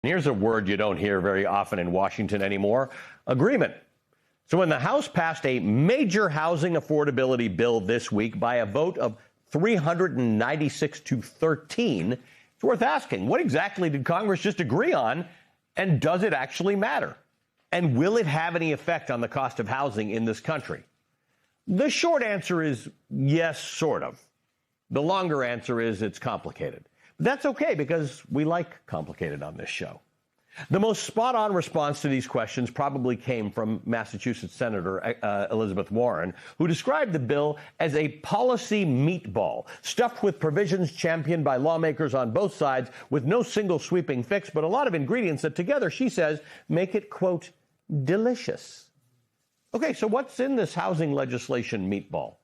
And here's a word you don't hear very often in Washington anymore: agreement. So when the House passed a major housing affordability bill this week by a vote of 396 to 13, it's worth asking, what exactly did Congress just agree on, and does it actually matter? And will it have any effect on the cost of housing in this country? The short answer is yes, sort of. The longer answer is it's complicated. But that's okay, because we like complicated on this show. The most spot-on response to these questions probably came from Massachusetts Senator Elizabeth Warren, who described the bill as a policy meatball, stuffed with provisions championed by lawmakers on both sides, with no single sweeping fix, but a lot of ingredients that together, she says, make it, quote, delicious. Okay, so what's in this housing legislation meatball?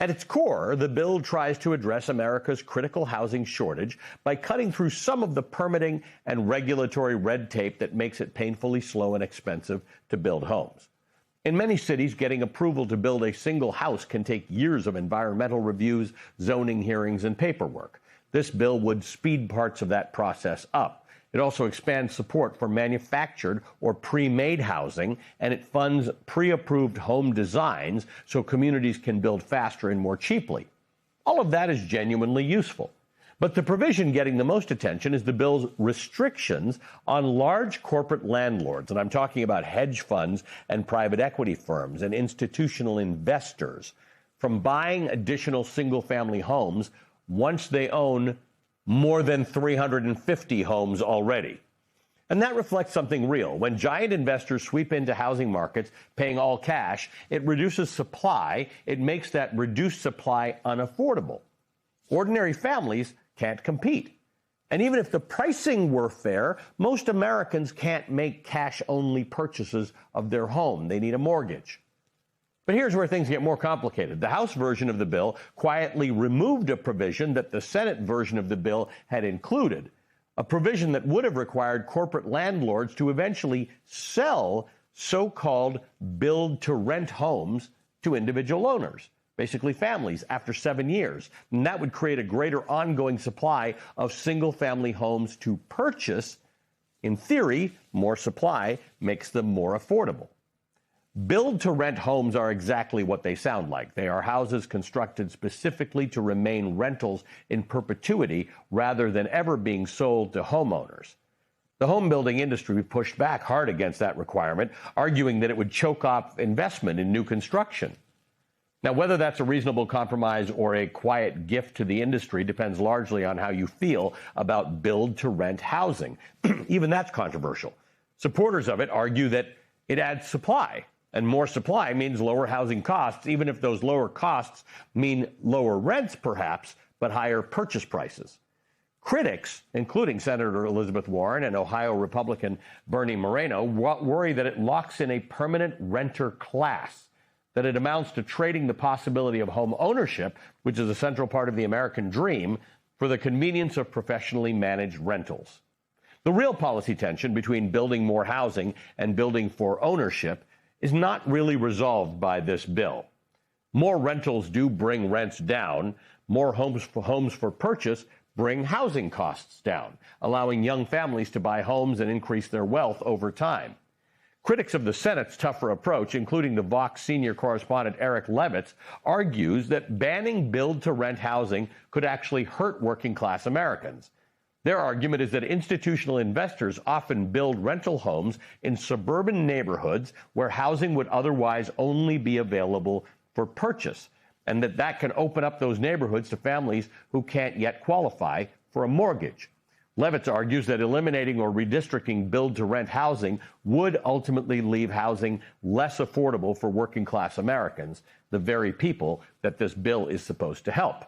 At its core, the bill tries to address America's critical housing shortage by cutting through some of the permitting and regulatory red tape that makes it painfully slow and expensive to build homes. In many cities, getting approval to build a single house can take years of environmental reviews, zoning hearings, and paperwork. This bill would speed parts of that process up. It also expands support for manufactured or pre-made housing, and it funds pre-approved home designs so communities can build faster and more cheaply. All of that is genuinely useful. But the provision getting the most attention is the bill's restrictions on large corporate landlords, and I'm talking about hedge funds and private equity firms and institutional investors, from buying additional single-family homes once they own more than 350 homes already. And that reflects something real. When giant investors sweep into housing markets paying all cash, it reduces supply. It makes that reduced supply unaffordable. Ordinary families can't compete. And even if the pricing were fair, most Americans can't make cash-only purchases of their home. They need a mortgage. But here's where things get more complicated. The House version of the bill quietly removed a provision that the Senate version of the bill had included, a provision that would have required corporate landlords to eventually sell so-called build-to-rent homes to individual owners, basically families, after 7 years. And that would create a greater ongoing supply of single-family homes to purchase. In theory, more supply makes them more affordable. Build-to-rent homes are exactly what they sound like. They are houses constructed specifically to remain rentals in perpetuity rather than ever being sold to homeowners. The home building industry pushed back hard against that requirement, arguing that it would choke off investment in new construction. Now, whether that's a reasonable compromise or a quiet gift to the industry depends largely on how you feel about build-to-rent housing. Even that's controversial. Supporters of it argue that it adds supply. And more supply means lower housing costs, even if those lower costs mean lower rents, perhaps, but higher purchase prices. Critics, including Senator Elizabeth Warren and Ohio Republican Bernie Moreno, worry that it locks in a permanent renter class, that it amounts to trading the possibility of home ownership, which is a central part of the American dream, for the convenience of professionally managed rentals. The real policy tension between building more housing and building for ownership is not really resolved by this bill. More rentals do bring rents down. More homes for purchase bring housing costs down, allowing young families to buy homes and increase their wealth over time. Critics of the Senate's tougher approach, including the Vox senior correspondent Eric Levitz, argues that banning build-to-rent housing could actually hurt working-class Americans. Their argument is that institutional investors often build rental homes in suburban neighborhoods where housing would otherwise only be available for purchase, and that can open up those neighborhoods to families who can't yet qualify for a mortgage. Levitz argues that eliminating or redistricting build-to-rent housing would ultimately leave housing less affordable for working-class Americans, the very people that this bill is supposed to help.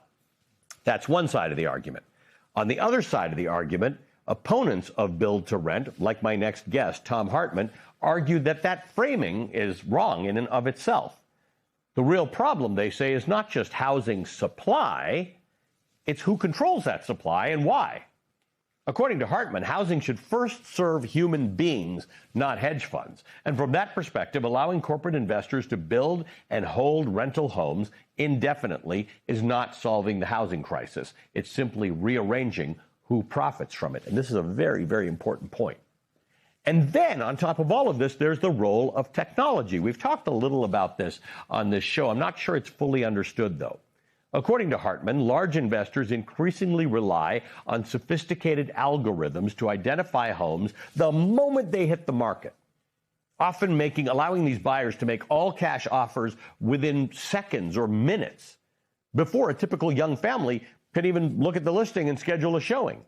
That's one side of the argument. On the other side of the argument, opponents of build-to-rent, like my next guest, Thom Hartmann, argue that that framing is wrong in and of itself. The real problem, they say, is not just housing supply, it's who controls that supply and why. According to Hartmann, housing should first serve human beings, not hedge funds. And from that perspective, allowing corporate investors to build and hold rental homes indefinitely is not solving the housing crisis. It's simply rearranging who profits from it. And this is a very, very important point. And then on top of all of this, there's the role of technology. We've talked a little about this on this show. I'm not sure it's fully understood, though. According to Hartman, large investors increasingly rely on sophisticated algorithms to identify homes the moment they hit the market, often allowing these buyers to make all cash offers within seconds or minutes before a typical young family can even look at the listing and schedule a showing.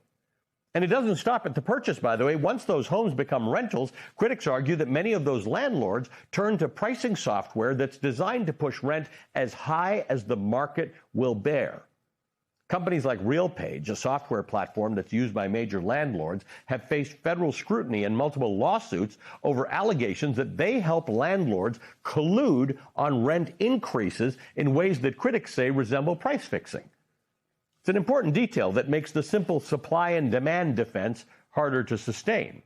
And it doesn't stop at the purchase, by the way. Once those homes become rentals, critics argue that many of those landlords turn to pricing software that's designed to push rent as high as the market will bear. Companies like RealPage, a software platform that's used by major landlords, have faced federal scrutiny and multiple lawsuits over allegations that they help landlords collude on rent increases in ways that critics say resemble price fixing. It's an important detail that makes the simple supply and demand defense harder to sustain.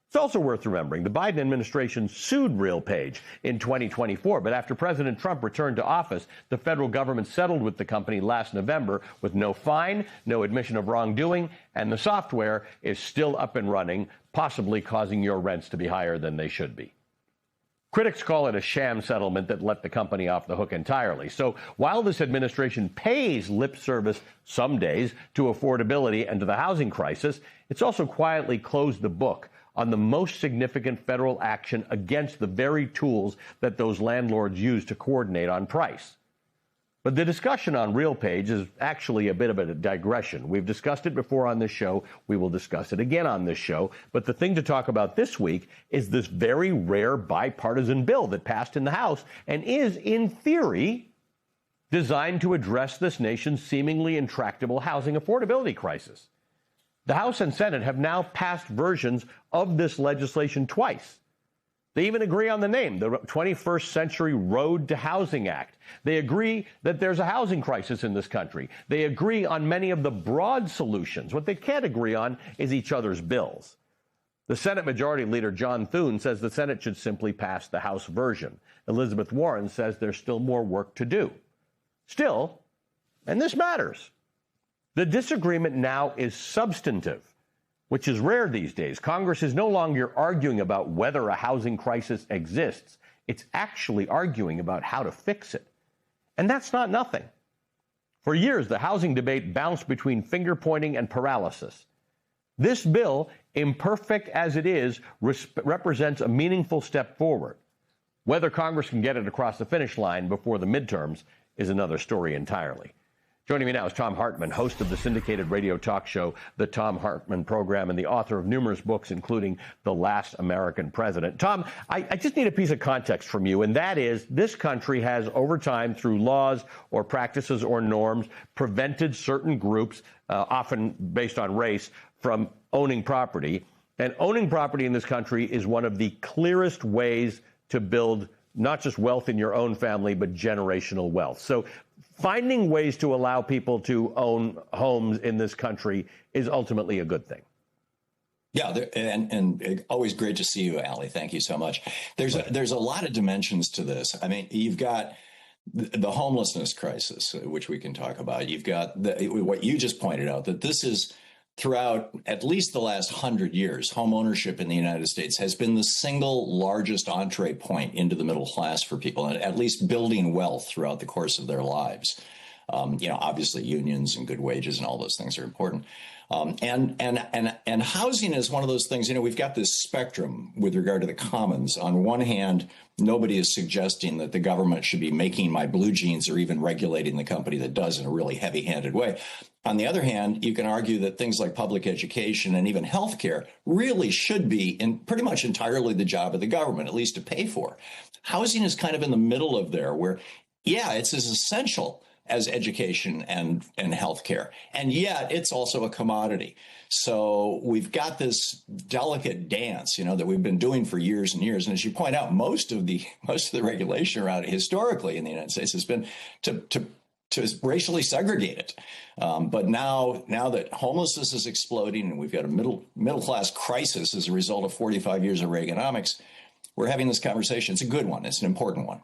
It's also worth remembering the Biden administration sued RealPage in 2024, but after President Trump returned to office, the federal government settled with the company last November with no fine, no admission of wrongdoing, and the software is still up and running, possibly causing your rents to be higher than they should be. Critics call it a sham settlement that let the company off the hook entirely. So while this administration pays lip service some days to affordability and to the housing crisis, it's also quietly closed the book on the most significant federal action against the very tools that those landlords use to coordinate on price. But the discussion on RealPage is actually a bit of a digression. We've discussed it before on this show. We will discuss it again on this show. But the thing to talk about this week is this very rare bipartisan bill that passed in the House and is, in theory, designed to address this nation's seemingly intractable housing affordability crisis. The House and Senate have now passed versions of this legislation twice. They even agree on the name, the 21st Century Road to Housing Act. They agree that there's a housing crisis in this country. They agree on many of the broad solutions. What they can't agree on is each other's bills. The Senate Majority Leader John Thune says the Senate should simply pass the House version. Elizabeth Warren says there's still more work to do. Still, and this matters, the disagreement now is substantive, which is rare these days. Congress is no longer arguing about whether a housing crisis exists. It's actually arguing about how to fix it. And that's not nothing. For years, the housing debate bounced between finger-pointing and paralysis. This bill, imperfect as it is, represents a meaningful step forward. Whether Congress can get it across the finish line before the midterms is another story entirely. Joining me now is Thom Hartmann, host of the syndicated radio talk show, The Thom Hartmann Program, and the author of numerous books, including The Last American President. Thom, I just need a piece of context from you, and that is this country has, over time, through laws or practices or norms, prevented certain groups, often based on race, from owning property. And owning property in this country is one of the clearest ways to build not just wealth in your own family, but generational wealth. So finding ways to allow people to own homes in this country is ultimately a good thing. Yeah, and always great to see you, Ali. Thank you so much. There's a lot of dimensions to this. I mean, you've got the homelessness crisis, which we can talk about. You've got what you just pointed out, that this is throughout at least the last 100 years, home ownership in the United States has been the single largest entree point into the middle class for people, and at least building wealth throughout the course of their lives. Obviously unions and good wages and all those things are important. And housing is one of those things, we've got this spectrum with regard to the commons. On one hand, nobody is suggesting that the government should be making my blue jeans or even regulating the company that does in a really heavy-handed way. On the other hand, you can argue that things like public education and even healthcare really should be pretty much entirely the job of the government, at least to pay for. Housing is kind of in the middle of there where, yeah, it's as essential as education and healthcare. And yet it's also a commodity. So we've got this delicate dance, that we've been doing for years and years. And as you point out, most of the regulation around it historically in the United States has been to racially segregate it. But now that homelessness is exploding and we've got a middle class crisis as a result of 45 years of Reaganomics, we're having this conversation. It's a good one. It's an important one.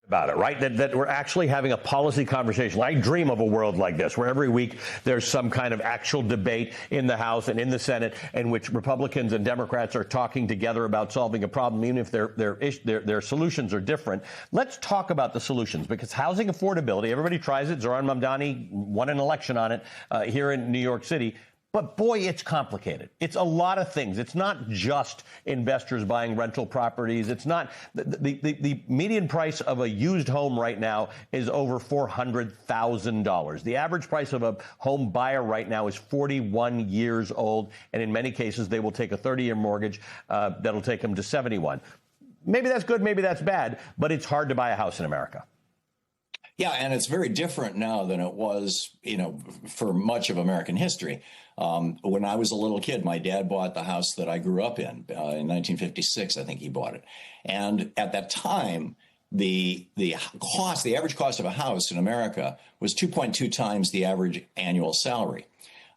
About it, right? That we're actually having a policy conversation. I dream of a world like this, where every week there's some kind of actual debate in the House and in the Senate in which Republicans and Democrats are talking together about solving a problem, even if their solutions are different. Let's talk about the solutions, because housing affordability, everybody tries it. Zohran Mamdani won an election on it here in New York City. But boy, it's complicated. It's a lot of things. It's not just investors buying rental properties. It's not the median price of a used home right now is over $400,000. The average price of a home buyer right now is 41 years old. And in many cases, they will take a 30-year mortgage that'll take them to 71. Maybe that's good. Maybe that's bad. But it's hard to buy a house in America. Yeah, and it's very different now than it was, for much of American history. When I was a little kid, my dad bought the house that I grew up in 1956. I think he bought it. And at that time, the average cost of a house in America was 2.2 times the average annual salary.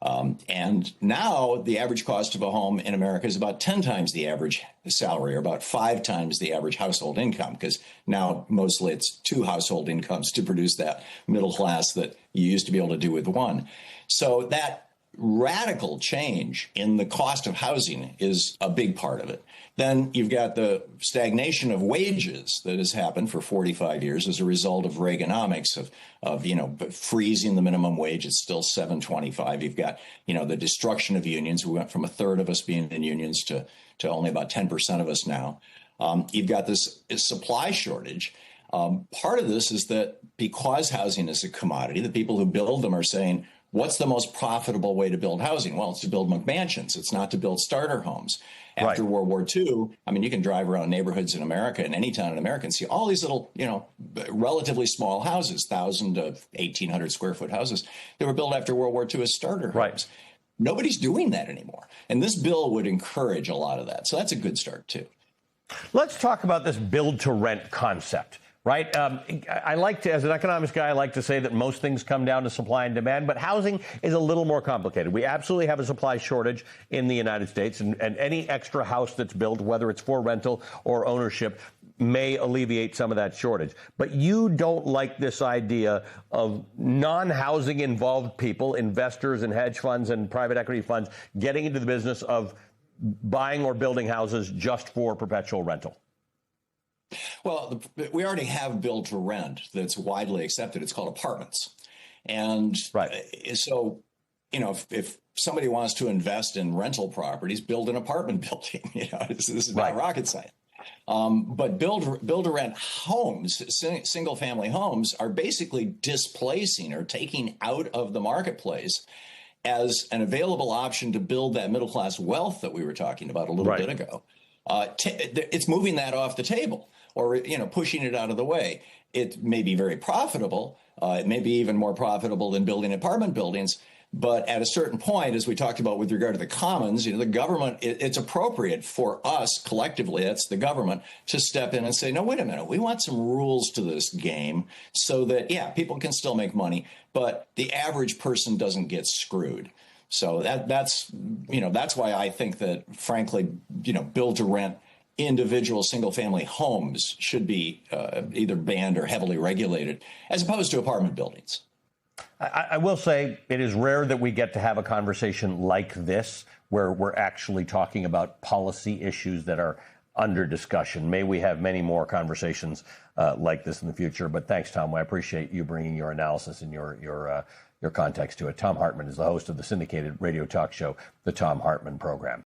And now the average cost of a home in America is about 10 times the average salary, or about 5 times the average household income, because now mostly it's 2 household incomes to produce that middle class that you used to be able to do with one. So that radical change in the cost of housing is a big part of it. Then you've got the stagnation of wages that has happened for 45 years as a result of Reaganomics, of freezing the minimum wage. It's still $7.25. You've got, the destruction of unions. We went from a third of us being in unions to only about 10% of us now. You've got this supply shortage. Part of this is that because housing is a commodity, the people who build them are saying, what's the most profitable way to build housing? Well, it's to build McMansions. It's not to build starter homes. After World War II, you can drive around neighborhoods in America, in any town in America, and see all these little, relatively small houses, 1,000 to 1,800 square foot houses that were built after World War II as starter homes. Right. Nobody's doing that anymore. And this bill would encourage a lot of that. So that's a good start, too. Let's talk about this build to rent concept. Right. I like to, as an economics guy, I like to say that most things come down to supply and demand, but housing is a little more complicated. We absolutely have a supply shortage in the United States, and any extra house that's built, whether it's for rental or ownership, may alleviate some of that shortage. But you don't like this idea of non-housing involved people, investors and hedge funds and private equity funds, getting into the business of buying or building houses just for perpetual rental. Well, we already have build to rent that's widely accepted. It's called apartments. And so, if somebody wants to invest in rental properties, build an apartment building. This is not rocket science. But build to rent homes, single family homes, are basically displacing or taking out of the marketplace as an available option to build that middle class wealth that we were talking about a little bit ago. It's moving that off the table, or pushing it out of the way. It may be very profitable. It may be even more profitable than building apartment buildings. But at a certain point, as we talked about with regard to the commons, the government, it's appropriate for us collectively, that's the government, to step in and say, no, wait a minute, we want some rules to this game so that, people can still make money, but the average person doesn't get screwed. So that's why I think that, frankly, build to rent individual single family homes should be either banned or heavily regulated, as opposed to apartment buildings. I will say it is rare that we get to have a conversation like this, where we're actually talking about policy issues that are under discussion. May we have many more conversations like this in the future. But thanks, Tom. I appreciate you bringing your analysis and your context to it. Tom Hartman is the host of the syndicated radio talk show, The Thom Hartmann Program.